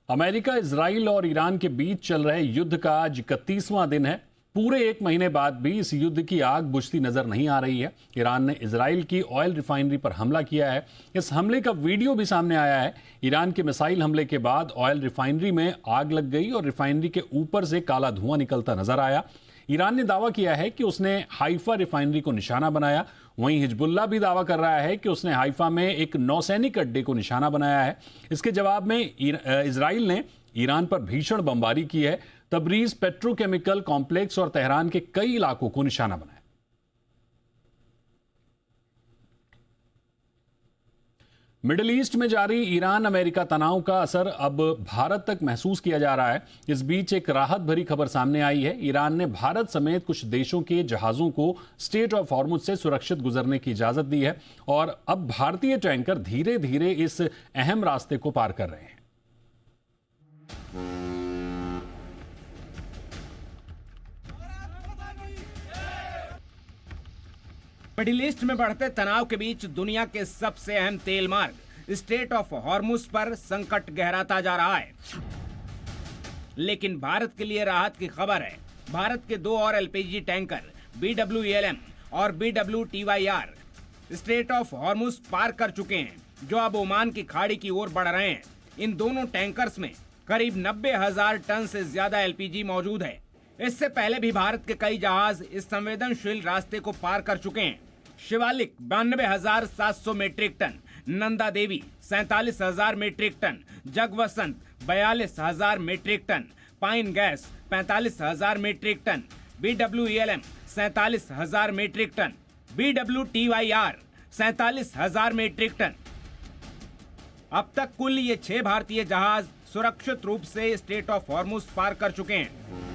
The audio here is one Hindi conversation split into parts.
अमेरिका, इजराइल और ईरान के बीच चल रहे युद्ध का आज 31वां दिन है। पूरे एक महीने बाद भी इस युद्ध की आग बुझती नजर नहीं आ रही है। ईरान ने इजराइल की ऑयल रिफाइनरी पर हमला किया है। इस हमले का वीडियो भी सामने आया है। ईरान के मिसाइल हमले के बाद ऑयल रिफाइनरी में आग लग गई और रिफाइनरी के ऊपर से काला धुआं निकलता नजर आया। ईरान ने दावा किया है कि उसने हाइफा रिफाइनरी को निशाना बनाया। वहीं हिजबुल्लाह भी दावा कर रहा है कि उसने हाइफा में एक नौसैनिक अड्डे को निशाना बनाया है। इसके जवाब में इजराइल ने ईरान पर भीषण बमबारी की है। तबरीज पेट्रोकेमिकल कॉम्प्लेक्स और तेहरान के कई इलाकों को निशाना बनाया। मिडिल ईस्ट में जारी ईरान अमेरिका तनाव का असर अब भारत तक महसूस किया जा रहा है। इस बीच एक राहत भरी खबर सामने आई है। ईरान ने भारत समेत कुछ देशों के जहाजों को स्ट्रेट ऑफ हॉर्मुज से सुरक्षित गुजरने की इजाजत दी है और अब भारतीय टैंकर धीरे धीरे इस अहम रास्ते को पार कर रहे हैं। मिडिल ईस्ट में बढ़ते तनाव के बीच दुनिया के सबसे अहम तेल मार्ग स्ट्रेट ऑफ हॉर्मुज पर संकट गहराता जा रहा है। लेकिन भारत के लिए राहत की खबर है। भारत के दो और एलपीजी टैंकर BWLM और BWTYR स्ट्रेट ऑफ हॉर्मुज पार कर चुके हैं, जो अब ओमान की खाड़ी की ओर बढ़ रहे हैं। इन दोनों टैंकर्स में करीब 90,000 टन से ज्यादा एलपीजी मौजूद है। इससे पहले भी भारत के कई जहाज इस संवेदनशील रास्ते को पार कर चुके हैं। Shivalik 92,700 metric ton, Nanda Devi 47,000 metric ton, Jagvasant 42,000 metric ton, pine gas 45,000 metric ton, BWLM 47,000 metric ton, BWTYR 47,000 metric ton. अब तक कुल ये 6 भारतीय जहाज सुरक्षित रूप से स्ट्रेट ऑफ हॉर्मुज पार कर चुके हैं।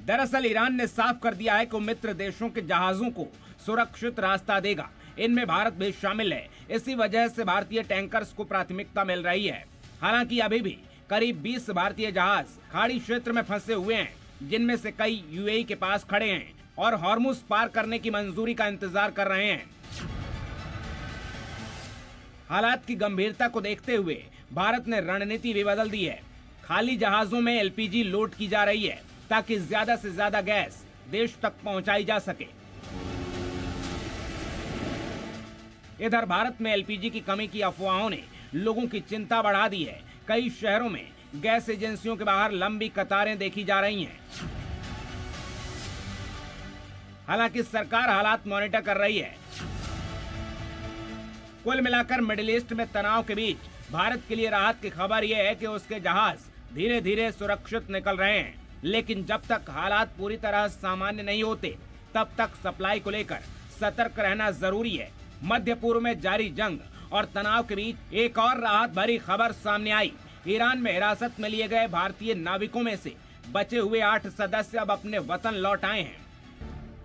दरअसल ईरान ने साफ कर दिया है कि मित्र देशों के जहाजों को सुरक्षित रास्ता देगा। इनमें भारत भी शामिल है। इसी वजह से भारतीय टैंकर्स को प्राथमिकता मिल रही है। हालांकि अभी भी करीब 20 भारतीय जहाज खाड़ी क्षेत्र में फंसे हुए हैं, जिनमें से कई यूएई के पास खड़े हैं और हॉर्मुज पार करने की मंजूरी का इंतजार कर रहे हैं। हालात की गंभीरता को देखते हुए भारत ने रणनीति भी बदल दी है। खाली जहाजों में एलपीजी लोड की जा रही है ताकि ज्यादा से ज्यादा गैस देश तक पहुंचाई जा सके। इधर भारत में एलपीजी की कमी की अफवाहों ने लोगों की चिंता बढ़ा दी है। कई शहरों में गैस एजेंसियों के बाहर लंबी कतारें देखी जा रही हैं। हालांकि सरकार हालात मॉनिटर कर रही है। कुल मिलाकर मिडिल ईस्ट में तनाव के बीच भारत के लिए राहत की खबर यह है कि उसके जहाज धीरे धीरे सुरक्षित निकल रहे हैं। लेकिन जब तक हालात पूरी तरह सामान्य नहीं होते, तब तक सप्लाई को लेकर सतर्क रहना जरूरी है। मध्य पूर्व में जारी जंग और तनाव के बीच एक और राहत भरी खबर सामने आई। ईरान में हिरासत में लिए गए भारतीय नाविकों में से बचे हुए 8 सदस्य अब अपने वतन लौट आए हैं।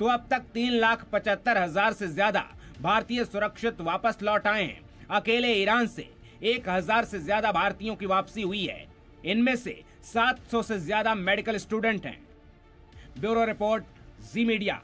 तो अब तक 3,75,000 से ज्यादा भारतीय सुरक्षित वापस लौट आए हैं। अकेले ईरान से 1,000 से ज्यादा भारतीयों की वापसी हुई है। इनमें से 700 से ज्यादा मेडिकल स्टूडेंट हैं। ब्यूरो रिपोर्ट, जी मीडिया।